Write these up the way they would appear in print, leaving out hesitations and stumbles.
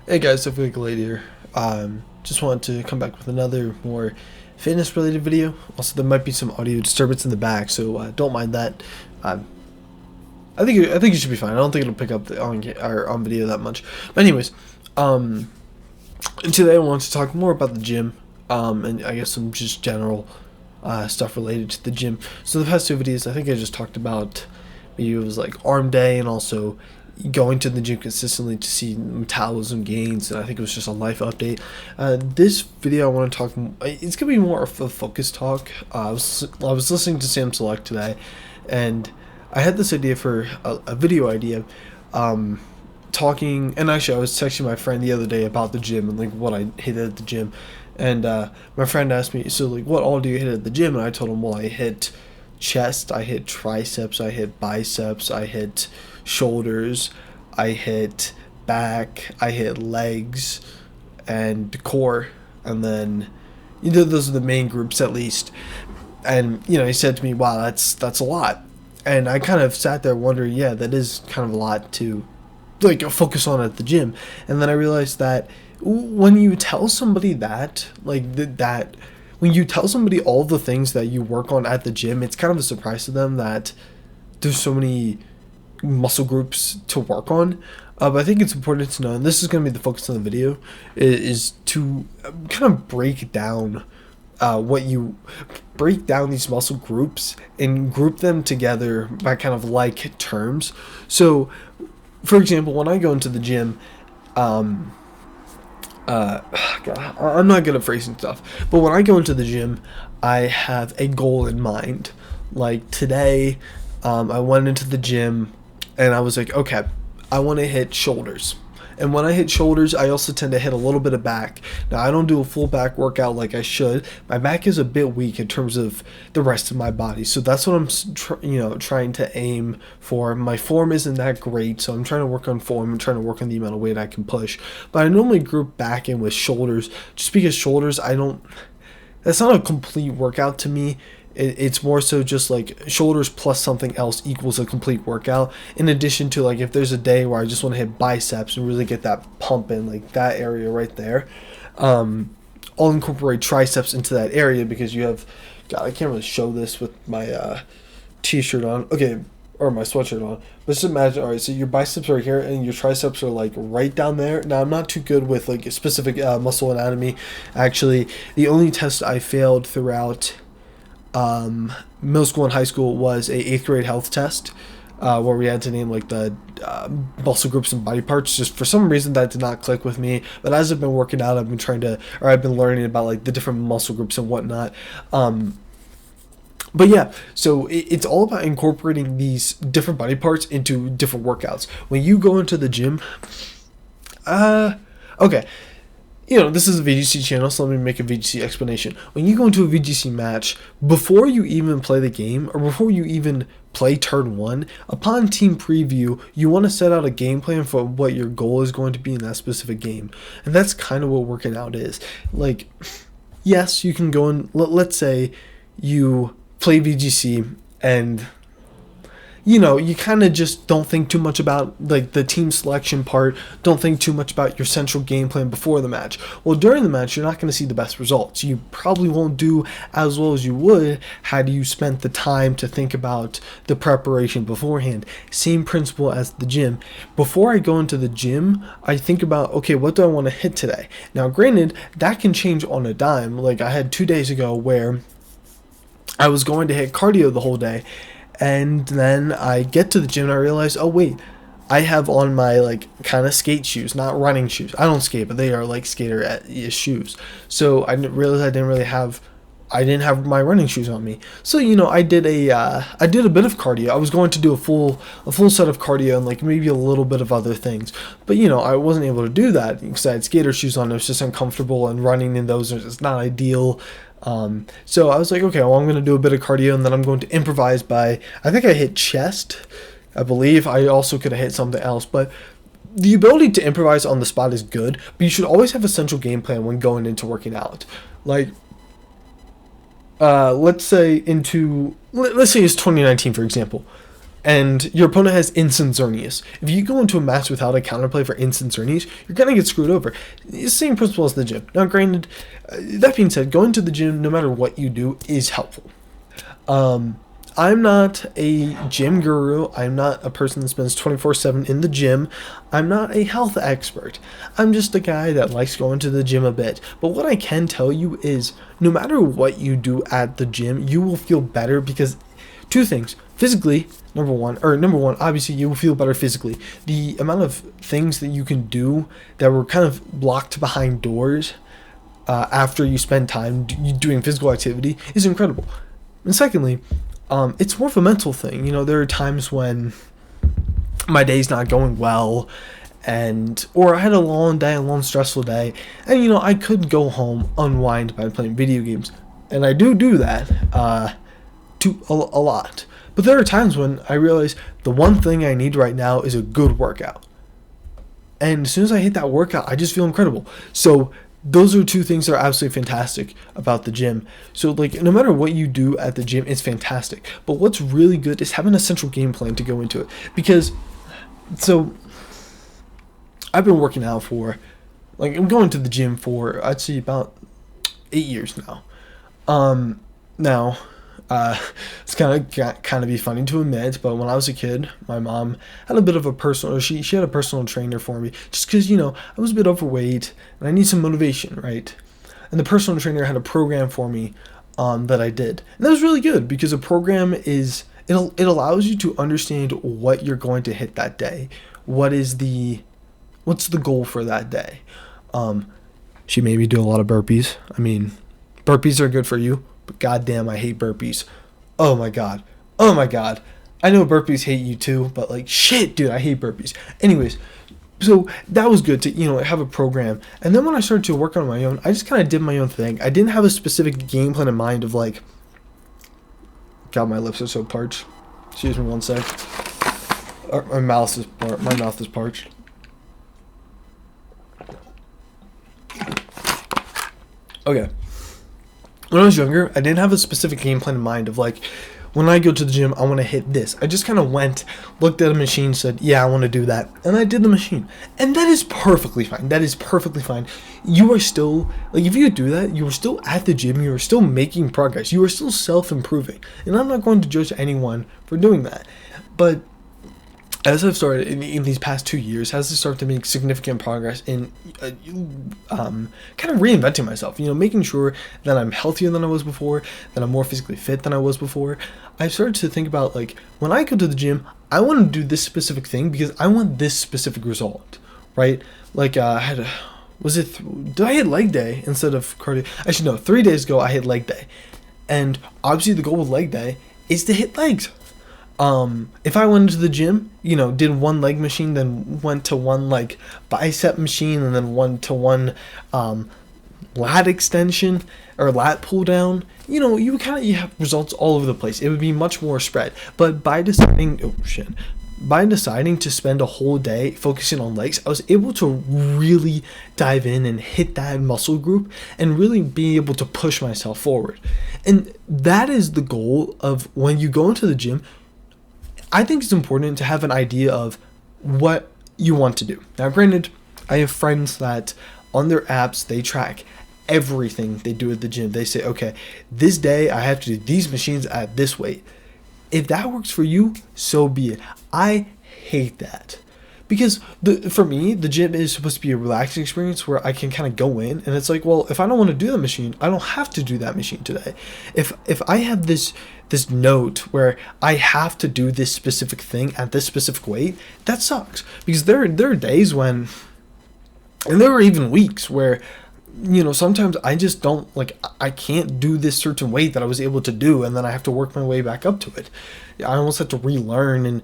Hey guys, Sophie Glade here. Just wanted to come back with another more fitness related video. Also, there might be some audio disturbance in the back, so don't mind that. Um, I think it should be fine. I don't think it'll pick up on video that much. But anyways, um, today I want to talk more about the gym, and I guess some just general stuff related to the gym. So the past two videos, I think I just talked about maybe it was like arm day and also going to the gym consistently to see metabolism gains, and I think it was just a life update. This video I want to talk, it's gonna be more of a focus talk. I was listening to Sam Select today, and I had this idea for a video idea, talking, and actually I was texting my friend the other day about the gym and like what I hit at the gym, and my friend asked me, so like what all do you hit at the gym? And I told him, well, I hit chest, I hit triceps, I hit biceps, I hit shoulders, I hit back, I hit legs, and core, and then those are the main groups at least. And he said to me, "Wow, that's a lot." And I kind of sat there wondering, yeah, that is kind of a lot to like focus on at the gym. And then I realized that when you tell somebody that, that when you tell somebody all the things that you work on at the gym, it's kind of a surprise to them that there's so many muscle groups to work on. But I think it's important to know, and this is going to be the focus of the video, is to kind of break down break down these muscle groups and group them together by kind of like terms. So, for example, when I go into the gym, God, I'm not good at phrasing stuff, but when I go into the gym, I have a goal in mind. Like today, I went into the gym and I was like, okay, I want to hit shoulders. And when I hit shoulders, I also tend to hit a little bit of back. Now, I don't do a full back workout like I should. My back is a bit weak in terms of the rest of my body. So that's what I'm trying to aim for. My form isn't that great, so I'm trying to work on form. I'm trying to work on the amount of weight I can push. But I normally group back in with shoulders just because shoulders, that's not a complete workout to me. It's more so just like shoulders plus something else equals a complete workout. In addition to, like, if there's a day where I just want to hit biceps and really get that pump in, like that area right there, I'll incorporate triceps into that area because you have, God, I can't really show this with my t-shirt on. Okay, or my sweatshirt on. But just imagine, all right, so your biceps are here and your triceps are like right down there. Now, I'm not too good with like specific muscle anatomy. Actually, the only test I failed throughout middle school and high school was a 8th grade health test, where we had to name like the muscle groups and body parts. Just for some reason that did not click with me. But as I've been working out, I've been learning about like the different muscle groups and whatnot. But yeah, so it's all about incorporating these different body parts into different workouts. When you go into the gym, okay, this is a VGC channel, so let me make a VGC explanation. When you go into a VGC match, before you even play the game, or before you even play turn 1, upon team preview, you want to set out a game plan for what your goal is going to be in that specific game. And that's kind of what working out is. Like, yes, you can go and, let's say you play VGC and you kind of just don't think too much about like the team selection part, don't think too much about your central game plan before the match. Well, during the match, you're not going to see the best results. You probably won't do as well as you would had you spent the time to think about the preparation beforehand. Same principle as the gym. Before I go into the gym, I think about, okay, what do I want to hit today? Now, granted, that can change on a dime. Like I had 2 days ago where I was going to hit cardio the whole day, and then I get to the gym and I realize, oh wait, I have on my like kind of skate shoes, not running shoes. I don't skate, but they are like skater shoes. So I didn't realize I didn't have my running shoes on me. So I did a bit of cardio. I was going to do a full set of cardio and like maybe a little bit of other things, but I wasn't able to do that because I had skater shoes on. It was just uncomfortable, and running in those is not ideal. So I was like, okay, well, I'm going to do a bit of cardio, and then I'm going to improvise by, I think I hit chest. I believe I also could have hit something else, but the ability to improvise on the spot is good, but you should always have a central game plan when going into working out. Like, let's say it's 2019, for example, and your opponent has instant Xerneas. If you go into a match without a counterplay for instant Xerneas, you're going to get screwed over. It's the same principle as the gym. Now, granted, that being said, going to the gym, no matter what you do, is helpful. I'm not a gym guru. I'm not a person that spends 24/7 in the gym. I'm not a health expert. I'm just a guy that likes going to the gym a bit. But what I can tell you is, no matter what you do at the gym, you will feel better because two things. Physically, number one, obviously you will feel better physically. The amount of things that you can do that were kind of blocked behind doors after you spend time doing physical activity is incredible. And secondly, it's more of a mental thing. You know, there are times when my day's not going well, or I had a long day, a long stressful day, and you know, I could go home, unwind by playing video games, and I do that a lot. But there are times when I realize the one thing I need right now is a good workout, and as soon as I hit that workout, I just feel incredible. So those are two things that are absolutely fantastic about the gym. So, like, no matter what you do at the gym, it's fantastic. But what's really good is having a central game plan to go into it. Because, so, I've been working out I'm going to the gym for, I'd say, about 8 years now. It's kind of be funny to admit, but when I was a kid, my mom had a bit of she had a personal trainer for me, just because, you know, I was a bit overweight and I need some motivation, right? And the personal trainer had a program for me that I did, and that was really good because a program it allows you to understand what you're going to hit that day. What's the goal for that day? She made me do a lot of burpees. I mean, burpees are good for you, but goddamn, I hate burpees. Oh my god. I know burpees hate you too, but like, shit, dude, I hate burpees. Anyways, so that was good to, you know, have a program. And then when I started to work on my own, I just kind of did my own thing. I didn't have a specific game plan in mind of like, God, my lips are so parched. Excuse me one sec. My mouth is parched. Okay. When I was younger, I didn't have a specific game plan in mind of like, when I go to the gym, I want to hit this. I just kind of went, looked at a machine, said, yeah, I want to do that. And I did the machine. And that is perfectly fine. You are still, like, if you do that, you are still at the gym. You are still making progress. You are still self-improving. And I'm not going to judge anyone for doing that. But as I've started in these past 2 years, as I start to make significant progress in kind of reinventing myself, you know, making sure that I'm healthier than I was before, that I'm more physically fit than I was before, I started to think about, like, when I go to the gym, I want to do this specific thing because I want this specific result, right? Like, did I hit leg day instead of cardio? Actually, no, 3 days ago I hit leg day. And obviously the goal with leg day is to hit legs. If I went to the gym, you know, did one leg machine, then went to one like bicep machine, and then one lat extension or lat pull down, you know, you have results all over the place. It would be much more spread. But by deciding to spend a whole day focusing on legs, I was able to really dive in and hit that muscle group and really be able to push myself forward. And that is the goal of when you go into the gym. I think it's important to have an idea of what you want to do. Now, granted, I have friends that on their apps, they track everything they do at the gym. They say, okay, this day I have to do these machines at this weight. If that works for you, so be it. I hate that. Because for me, the gym is supposed to be a relaxing experience where I can kind of go in and it's like, well, if I don't want to do the machine, I don't have to do that machine today. If I have this note where I have to do this specific thing at this specific weight, that sucks. Because there are days when, and there are even weeks where, you know, sometimes I just don't, like, I can't do this certain weight that I was able to do, and then I have to work my way back up to it. I almost have to relearn and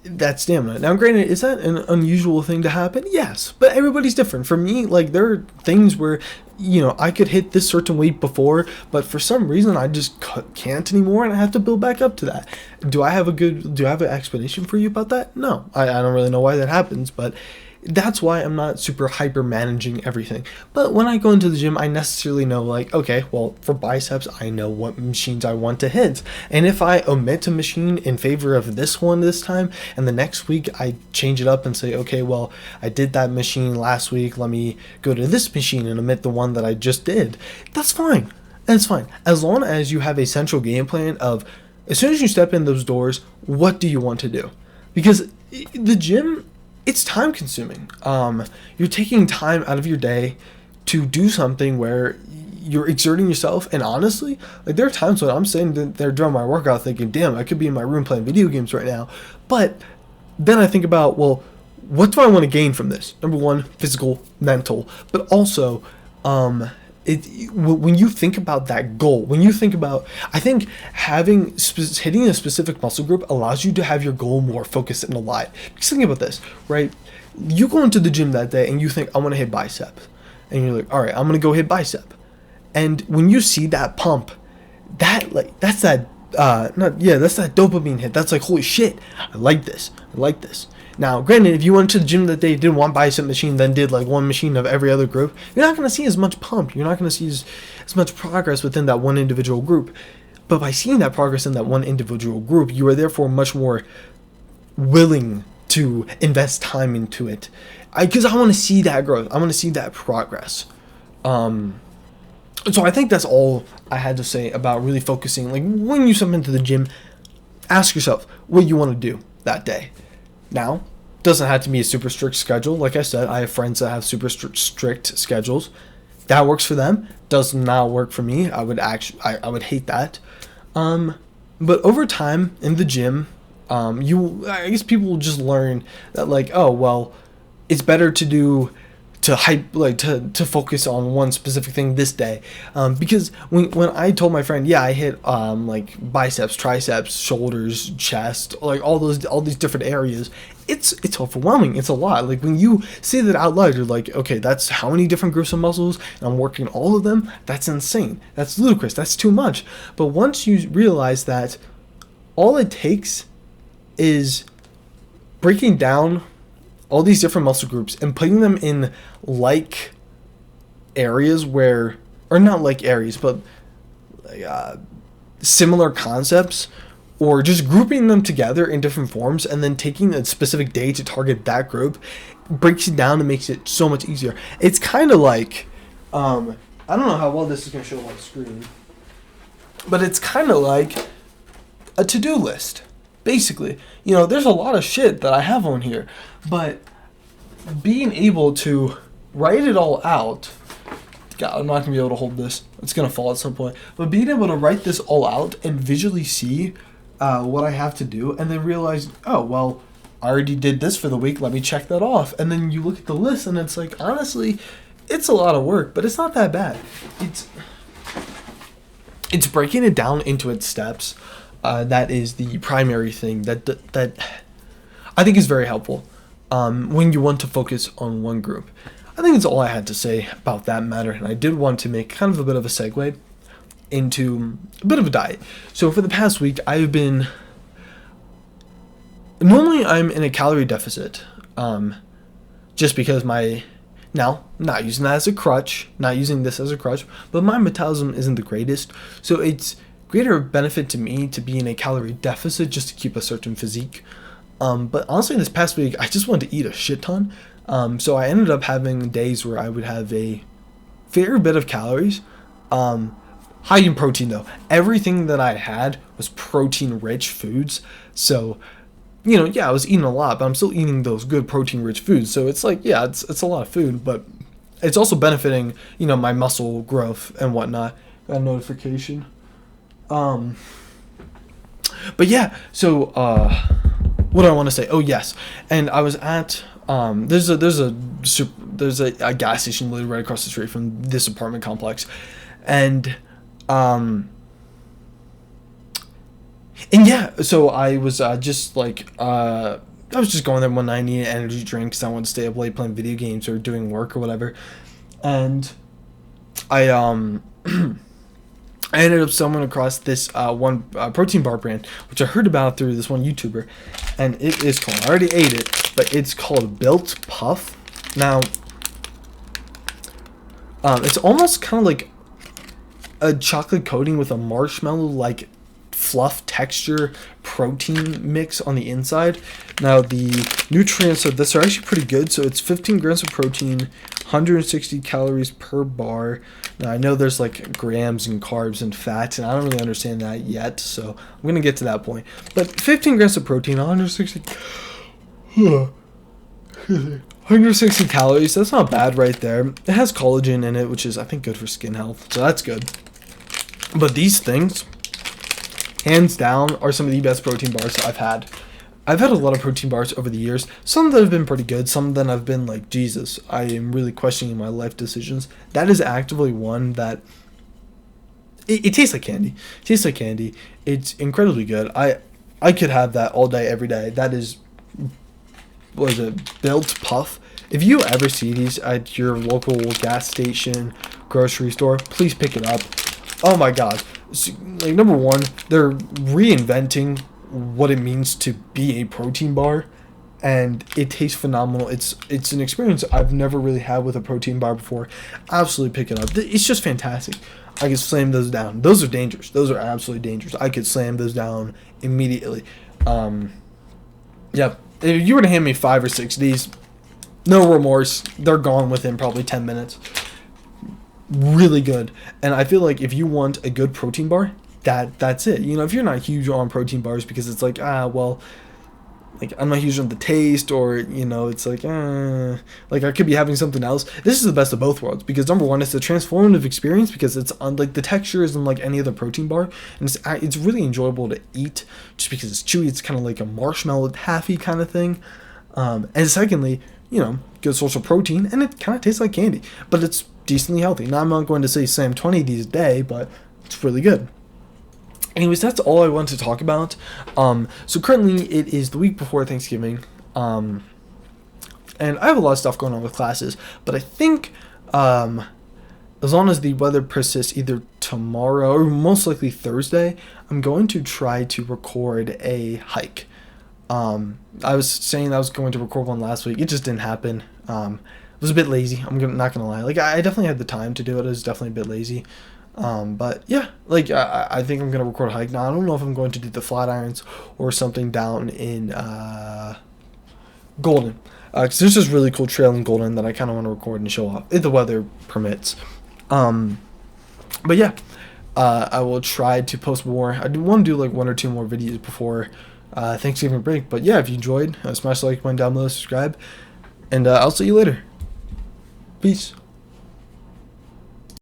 that stamina. Now, granted, is that an unusual thing to happen? Yes, but everybody's different. For me, like, there are things where, you know, I could hit this certain weight before, but for some reason I just can't anymore, and I have to build back up to that. Do I have an explanation for you about that? No, I don't really know why that happens, but that's why I'm not super hyper managing everything. But when I go into the gym, I necessarily know, like, okay, well, for biceps, I know what machines I want to hit. And if I omit a machine in favor of this one this time, and the next week I change it up and say, okay, well, I did that machine last week, let me go to this machine and omit the one that I just did, that's fine. That's fine. As long as you have a central game plan of, as soon as you step in those doors, what do you want to do? Because the gym, it's time consuming. You're taking time out of your day to do something where you're exerting yourself. And honestly, like, there are times when I'm sitting there during my workout thinking, damn, I could be in my room playing video games right now. But then I think about, well, what do I want to gain from this? Number one, physical, mental, but also, when you think about that goal, when you think about, I think hitting a specific muscle group allows you to have your goal more focused and alive. Because think about this, right? You go into the gym that day and you think, I want to hit bicep. And you're like, all right, I'm going to go hit bicep. And when you see that pump, that's that dopamine hit. That's like, holy shit, I like this. Now, granted, if you went to the gym that day, did one bicep machine, then did like one machine of every other group, you're not going to see as much pump. You're not going to see as much progress within that one individual group. But by seeing that progress in that one individual group, you are therefore much more willing to invest time into it. Because I want to see that growth. I want to see that progress. So I think that's all I had to say about really focusing. Like, when you step into the gym, ask yourself what you want to do that day. Now, doesn't have to be a super strict schedule. Like I said, I have friends that have super strict schedules. That works for them. Does not work for me. I would hate that. But over time in the gym, I guess people will just learn that, like, oh, well, it's better to focus on one specific thing this day, because when I told my friend, yeah, I hit like biceps, triceps, shoulders, chest, like all these different areas, it's overwhelming. It's a lot. Like, when you say that out loud, you're like, okay, that's how many different groups of muscles, and I'm working all of them. That's insane. That's ludicrous. That's too much. But once you realize that all it takes is breaking down all these different muscle groups and putting them in like areas where, or not like areas, but similar concepts, or just grouping them together in different forms and then taking a specific day to target that group, breaks it down and makes it so much easier. It's kind of like, I don't know how well this is going to show on screen, but it's kind of like a to-do list. Basically, there's a lot of shit that I have on here, but being able to write it all out, God, I'm not going to be able to hold this. It's going to fall at some point. But being able to write this all out and visually see what I have to do, and then realize, oh, well, I already did this for the week. Let me check that off. And then you look at the list, and it's like, honestly, it's a lot of work, but it's not that bad. It's breaking it down into its steps. That is the primary thing that I think is very helpful when you want to focus on one group. I think that's all I had to say about that matter, and I did want to make kind of a bit of a segue into a bit of a diet. So for the past week, normally I'm in a calorie deficit, just because now, not using this as a crutch, but my metabolism isn't the greatest, so it's greater benefit to me to be in a calorie deficit just to keep a certain physique. But honestly, this past week, I just wanted to eat a shit ton. So I ended up having days where I would have a fair bit of calories, high in protein though. Everything that I had was protein-rich foods. So, I was eating a lot, but I'm still eating those good protein-rich foods. So it's like, yeah, it's a lot of food, but it's also benefiting, my muscle growth and whatnot. Got a notification. But yeah, so what do I want to say? Oh yes, and I was at there's a gas station literally right across the street from this apartment complex, and yeah, so I was just like I was just going there one night, needing energy drinks. I wanted to stay up late playing video games or doing work or whatever, and I I ended up stumbling across this one protein bar brand, which I heard about through this one YouTuber, and it is called, I already ate it, but it's called Built Puff. Now, it's almost kind of like a chocolate coating with a marshmallow like fluff texture protein mix on the inside. Now the nutrients of this are actually pretty good. So it's 15 grams of protein, 160 calories per bar. Now I know there's like grams and carbs and fats, and I don't really understand that yet, so I'm gonna get to that point. But 15 grams of protein, 160 160 calories, that's not bad right there. It has collagen in it, which is I think good for skin health, so that's good. But these things, hands down, are some of the best protein bars I've had. I've had a lot of protein bars over the years. Some that have been pretty good. Some that I've been like, Jesus, I am really questioning my life decisions. That is actively one that it tastes like candy. It tastes like candy. It's incredibly good. I could have that all day, every day. That is, what is it, Built Puff. If you ever see these at your local gas station, grocery store, please pick it up. Oh my god. So, like, number one, they're reinventing what it means to be a protein bar, and it tastes phenomenal. It's an experience I've never really had with a protein bar before. Absolutely pick it up. It's just fantastic. I could slam those down. Those are dangerous. Those are absolutely dangerous. I could slam those down immediately. Yeah. If you were to hand me 5 or 6 of these, no remorse. They're gone within probably 10 minutes. Really good. And I feel like if you want a good protein bar, that's it. You know, if you're not huge on protein bars because it's like, well, like I'm not huge on the taste, or, you know, it's like I could be having something else. This is the best of both worlds, because number one, it's a transformative experience because it's like the texture isn't like any other protein bar, and it's really enjoyable to eat just because it's chewy. It's kind of like a marshmallow taffy kind of thing. And secondly, you know, good source of protein, and it kind of tastes like candy, but it's decently healthy. Now, I'm not going to say slam 20 of these a day, but it's really good. Anyways, that's all I want to talk about. So currently it is the week before Thanksgiving, and I have a lot of stuff going on with classes, but I think as long as the weather persists either tomorrow or most likely Thursday, I'm going to try to record a hike. I was saying I was going to record one last week. It just didn't happen. I was a bit lazy. Not gonna lie. Like, I definitely had the time to do it. I was definitely a bit lazy. But yeah, like, I think I'm gonna record a hike. Now, I don't know if I'm going to do the Flatirons or something down in Golden, because there's this really cool trail in Golden that I kind of want to record and show off if the weather permits. But yeah, I will try to post more. I do want to do like 1 or 2 more videos before Thanksgiving break. But yeah, if you enjoyed, smash the like button down below, subscribe, and I'll see you later. Peace.